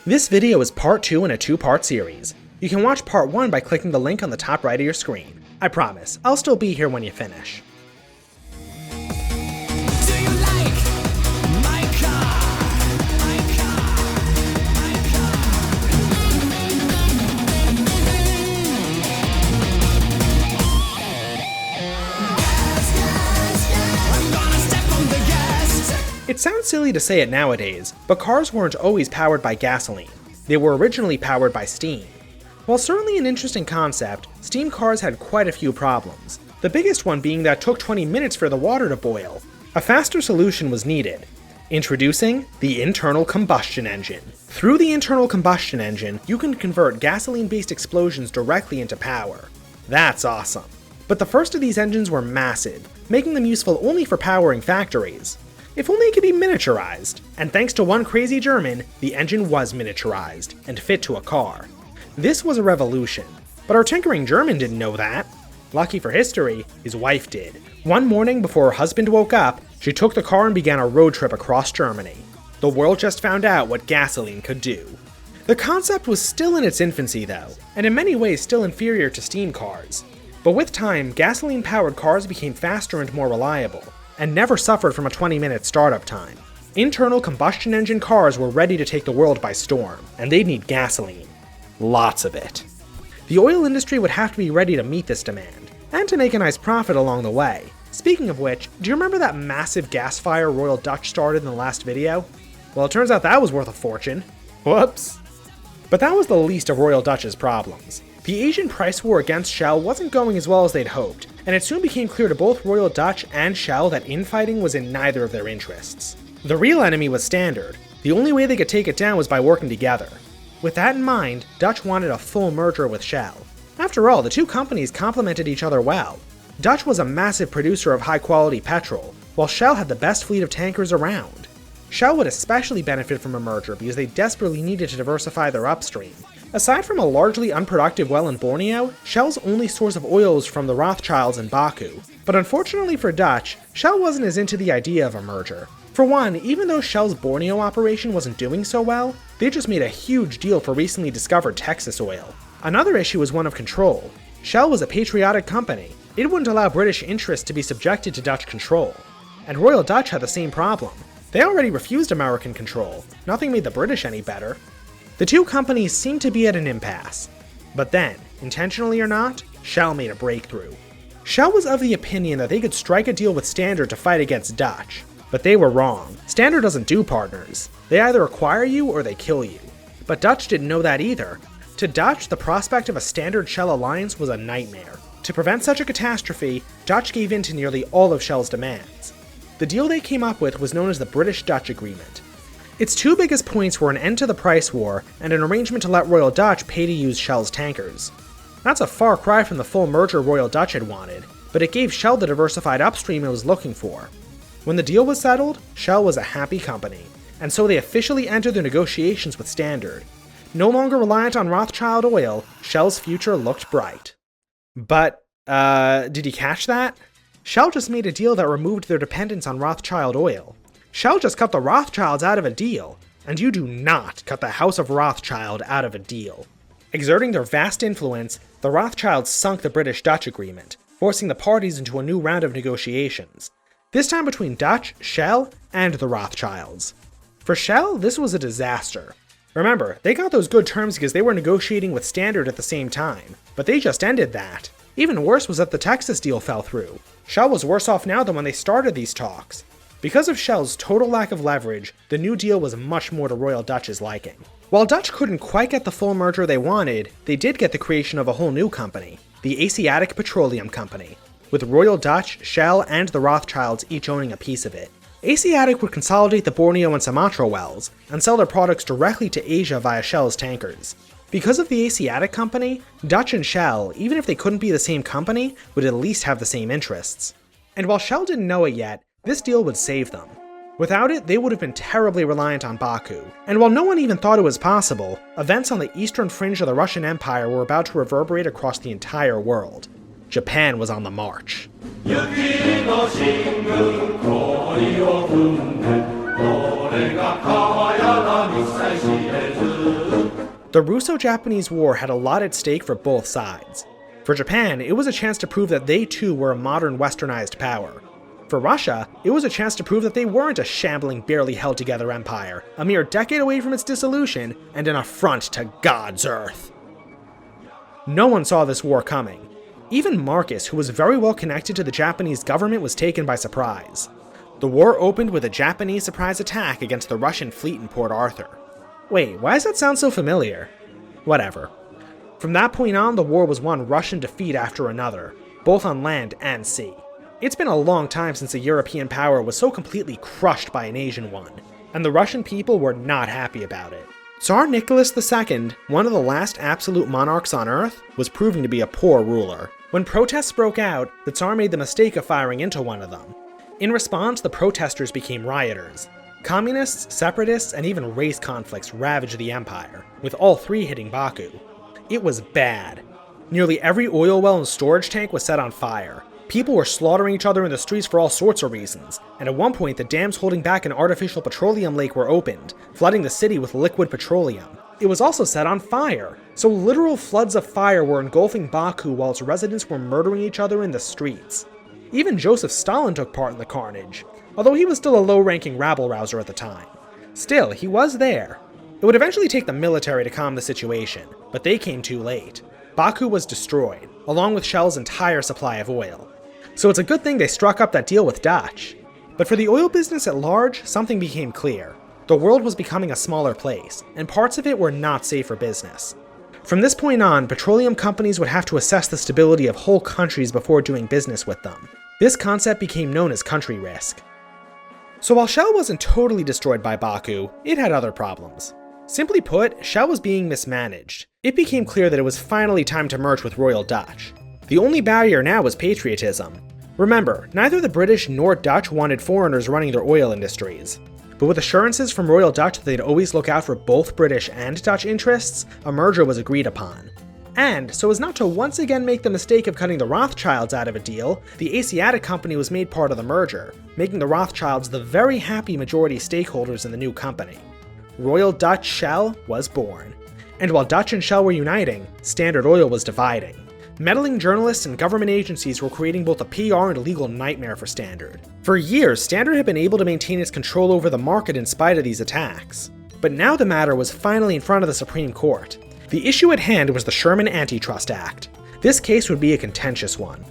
This video is part 2 in a 2-part series. You can watch part 1 by clicking the link on the top right of your screen. I promise, I'll still be here when you finish. It sounds silly to say it nowadays, but cars weren't always powered by gasoline. They were originally powered by steam. While certainly an interesting concept, steam cars had quite a few problems. The biggest one being that it took 20 minutes for the water to boil. A faster solution was needed. Introducing the internal combustion engine. Through the internal combustion engine, you can convert gasoline-based explosions directly into power. That's awesome. But the first of these engines were massive, making them useful only for powering factories. If only it could be miniaturized. And thanks to one crazy German, the engine was miniaturized and fit to a car. This was a revolution, but our tinkering German didn't know that. Lucky for history, his wife did. One morning before her husband woke up, she took the car and began a road trip across Germany. The world just found out what gasoline could do. The concept was still in its infancy though, and in many ways still inferior to steam cars. But with time, gasoline-powered cars became faster and more reliable, and never suffered from a 20-minute startup time. Internal combustion engine cars were ready to take the world by storm, and they'd need gasoline. Lots of it. The oil industry would have to be ready to meet this demand, and to make a nice profit along the way. Speaking of which, do you remember that massive gas fire Royal Dutch started in the last video? Well, it turns out that was worth a fortune. Whoops. But that was the least of Royal Dutch's problems. The Asian price war against Shell wasn't going as well as they'd hoped, and it soon became clear to both Royal Dutch and Shell that infighting was in neither of their interests. The real enemy was Standard. The only way they could take it down was by working together. With that in mind, Dutch wanted a full merger with Shell. After all, the two companies complemented each other well. Dutch was a massive producer of high-quality petrol, while Shell had the best fleet of tankers around. Shell would especially benefit from a merger because they desperately needed to diversify their upstream. Aside from a largely unproductive well in Borneo, Shell's only source of oil was from the Rothschilds in Baku. But unfortunately for Dutch, Shell wasn't as into the idea of a merger. For one, even though Shell's Borneo operation wasn't doing so well, they just made a huge deal for recently discovered Texas oil. Another issue was one of control. Shell was a patriotic company. It wouldn't allow British interests to be subjected to Dutch control. And Royal Dutch had the same problem. They already refused American control. Nothing made the British any better. The two companies seemed to be at an impasse. But then, intentionally or not, Shell made a breakthrough. Shell was of the opinion that they could strike a deal with Standard to fight against Dutch. But they were wrong. Standard doesn't do partners. They either acquire you or they kill you. But Dutch didn't know that either. To Dutch, the prospect of a Standard-Shell alliance was a nightmare. To prevent such a catastrophe, Dutch gave in to nearly all of Shell's demands. The deal they came up with was known as the British-Dutch Agreement. Its two biggest points were an end to the price war and an arrangement to let Royal Dutch pay to use Shell's tankers. That's a far cry from the full merger Royal Dutch had wanted, but it gave Shell the diversified upstream it was looking for. When the deal was settled, Shell was a happy company, and so they officially entered their negotiations with Standard. No longer reliant on Rothschild oil, Shell's future looked bright. But, did you catch that? Shell just made a deal that removed their dependence on Rothschild oil. Shell just cut the Rothschilds out of a deal, and you do not cut the House of Rothschild out of a deal. Exerting their vast influence, the Rothschilds sunk the British-Dutch agreement, forcing the parties into a new round of negotiations, this time between Dutch, Shell, and the Rothschilds. For Shell, this was a disaster. Remember, they got those good terms because they were negotiating with Standard at the same time, but they just ended that. Even worse was that the Texas deal fell through. Shell was worse off now than when they started these talks. Because of Shell's total lack of leverage, the new deal was much more to Royal Dutch's liking. While Dutch couldn't quite get the full merger they wanted, they did get the creation of a whole new company, the Asiatic Petroleum Company, with Royal Dutch, Shell, and the Rothschilds each owning a piece of it. Asiatic would consolidate the Borneo and Sumatra wells, and sell their products directly to Asia via Shell's tankers. Because of the Asiatic company, Dutch and Shell, even if they couldn't be the same company, would at least have the same interests. And while Shell didn't know it yet, this deal would save them. Without it, they would have been terribly reliant on Baku. And while no one even thought it was possible, events on the eastern fringe of the Russian Empire were about to reverberate across the entire world. Japan was on the march. Yuki no Shingun, kori o funde, kore ga kawaya ga misai shirezu. The Russo-Japanese War had a lot at stake for both sides. For Japan, it was a chance to prove that they too were a modern westernized power. For Russia, it was a chance to prove that they weren't a shambling, barely held together empire, a mere decade away from its dissolution, and an affront to God's earth. No one saw this war coming. Even Marcus, who was very well connected to the Japanese government, was taken by surprise. The war opened with a Japanese surprise attack against the Russian fleet in Port Arthur. Wait, why does that sound so familiar? Whatever. From that point on, the war was one Russian defeat after another, both on land and sea. It's been a long time since a European power was so completely crushed by an Asian one, and the Russian people were not happy about it. Tsar Nicholas II, one of the last absolute monarchs on Earth, was proving to be a poor ruler. When protests broke out, the Tsar made the mistake of firing into one of them. In response, the protesters became rioters. Communists, separatists, and even race conflicts ravaged the empire, with all three hitting Baku. It was bad. Nearly every oil well and storage tank was set on fire. People were slaughtering each other in the streets for all sorts of reasons, and at one point the dams holding back an artificial petroleum lake were opened, flooding the city with liquid petroleum. It was also set on fire, so literal floods of fire were engulfing Baku while its residents were murdering each other in the streets. Even Joseph Stalin took part in the carnage, although he was still a low-ranking rabble-rouser at the time. Still, he was there. It would eventually take the military to calm the situation, but they came too late. Baku was destroyed, along with Shell's entire supply of oil. So it's a good thing they struck up that deal with Dutch. But for the oil business at large, something became clear. The world was becoming a smaller place, and parts of it were not safe for business. From this point on, petroleum companies would have to assess the stability of whole countries before doing business with them. This concept became known as country risk. So while Shell wasn't totally destroyed by Baku, it had other problems. Simply put, Shell was being mismanaged. It became clear that it was finally time to merge with Royal Dutch. The only barrier now was patriotism. Remember, neither the British nor Dutch wanted foreigners running their oil industries. But with assurances from Royal Dutch that they'd always look out for both British and Dutch interests, a merger was agreed upon. And, so as not to once again make the mistake of cutting the Rothschilds out of a deal, the Asiatic company was made part of the merger, making the Rothschilds the very happy majority stakeholders in the new company. Royal Dutch Shell was born. And while Dutch and Shell were uniting, Standard Oil was dividing. Meddling journalists and government agencies were creating both a PR and legal nightmare for Standard. For years, Standard had been able to maintain its control over the market in spite of these attacks. But now the matter was finally in front of the Supreme Court. The issue at hand was the Sherman Antitrust Act. This case would be a contentious one.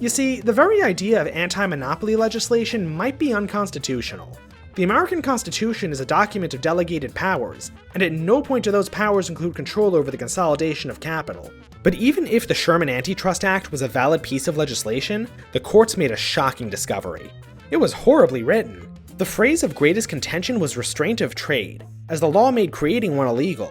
You see, the very idea of anti-monopoly legislation might be unconstitutional. The American Constitution is a document of delegated powers, and at no point do those powers include control over the consolidation of capital. But even if the Sherman Antitrust Act was a valid piece of legislation, the courts made a shocking discovery. It was horribly written. The phrase of greatest contention was restraint of trade, as the law made creating one illegal.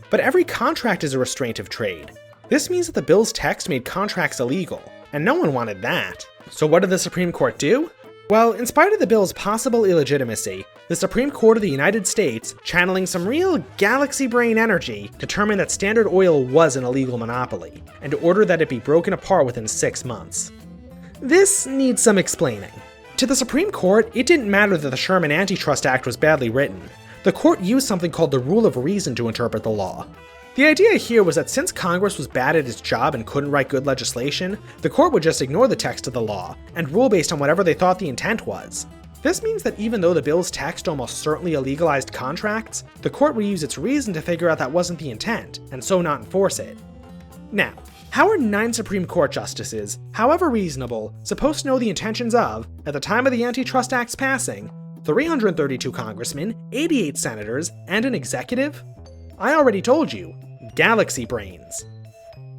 But every contract is a restraint of trade. This means that the bill's text made contracts illegal, and no one wanted that. So what did the Supreme Court do? Well, in spite of the bill's possible illegitimacy, the Supreme Court of the United States, channeling some real galaxy brain energy, determined that Standard Oil was an illegal monopoly, and ordered that it be broken apart within 6 months. This needs some explaining. To the Supreme Court, it didn't matter that the Sherman Antitrust Act was badly written. The court used something called the rule of reason to interpret the law. The idea here was that since Congress was bad at its job and couldn't write good legislation, the court would just ignore the text of the law and rule based on whatever they thought the intent was. This means that even though the bill's text almost certainly illegalized contracts, the court would use its reason to figure out that wasn't the intent, and so not enforce it. Now, how are 9 Supreme Court justices, however reasonable, supposed to know the intentions of, at the time of the Antitrust Act's passing, 332 congressmen, 88 senators, and an executive? I already told you, galaxy brains.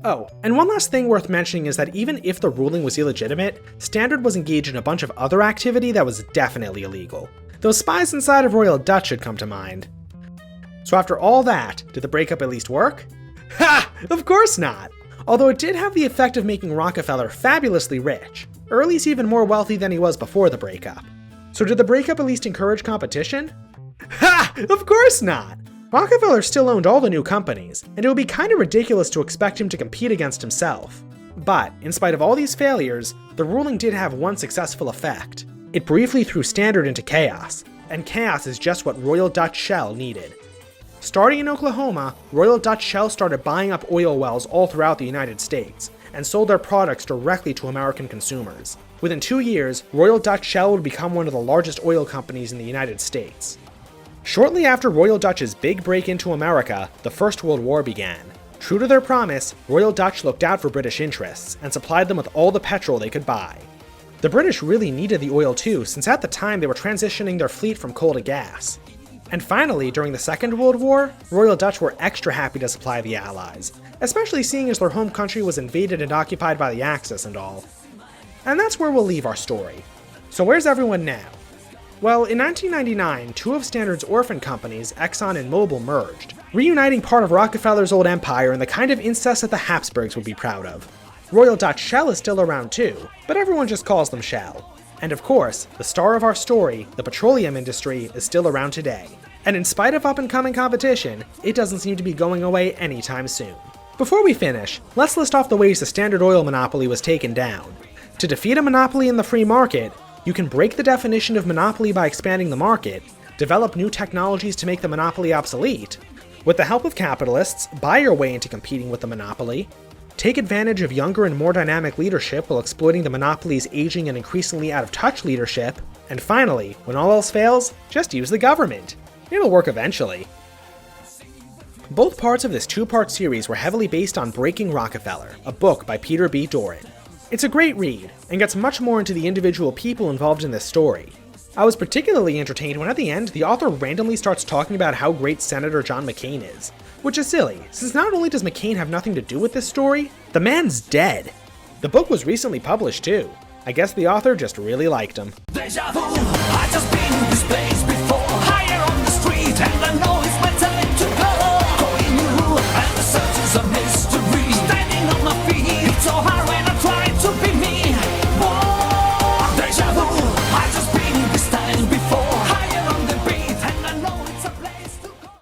Oh, and one last thing worth mentioning is that even if the ruling was illegitimate, Standard was engaged in a bunch of other activity that was definitely illegal. Those spies inside of Royal Dutch should come to mind. So after all that, did the breakup at least work? Ha! Of course not! Although it did have the effect of making Rockefeller fabulously rich, or at least even more wealthy than he was before the breakup. So did the breakup at least encourage competition? Ha! Of course not! Rockefeller still owned all the new companies, and it would be kinda ridiculous to expect him to compete against himself. But, in spite of all these failures, the ruling did have one successful effect. It briefly threw Standard into chaos, and chaos is just what Royal Dutch Shell needed. Starting in Oklahoma, Royal Dutch Shell started buying up oil wells all throughout the United States, and sold their products directly to American consumers. Within 2 years, Royal Dutch Shell would become one of the largest oil companies in the United States. Shortly after Royal Dutch's big break into America, the First World War began. True to their promise, Royal Dutch looked out for British interests, and supplied them with all the petrol they could buy. The British really needed the oil too, since at the time they were transitioning their fleet from coal to gas. And finally, during the Second World War, Royal Dutch were extra happy to supply the Allies, especially seeing as their home country was invaded and occupied by the Axis and all. And that's where we'll leave our story. So where's everyone now? Well, in 1999, two of Standard's orphan companies, Exxon and Mobil, merged, reuniting part of Rockefeller's old empire in the kind of incest that the Habsburgs would be proud of. Royal Dutch Shell is still around too, but everyone just calls them Shell. And of course, the star of our story, the petroleum industry, is still around today. And in spite of up-and-coming competition, it doesn't seem to be going away anytime soon. Before we finish, let's list off the ways the Standard Oil monopoly was taken down. To defeat a monopoly in the free market, you can break the definition of monopoly by expanding the market, develop new technologies to make the monopoly obsolete, with the help of capitalists, buy your way into competing with the monopoly, take advantage of younger and more dynamic leadership while exploiting the monopoly's aging and increasingly out-of-touch leadership, and finally, when all else fails, just use the government. It'll work eventually. Both parts of this two-part series were heavily based on Breaking Rockefeller, a book by Peter B. Doran. It's a great read, and gets much more into the individual people involved in this story. I was particularly entertained when at the end, the author randomly starts talking about how great Senator John McCain is. Which is silly, since not only does McCain have nothing to do with this story, the man's dead. The book was recently published too. I guess the author just really liked him. Deja vu, I just been in this place.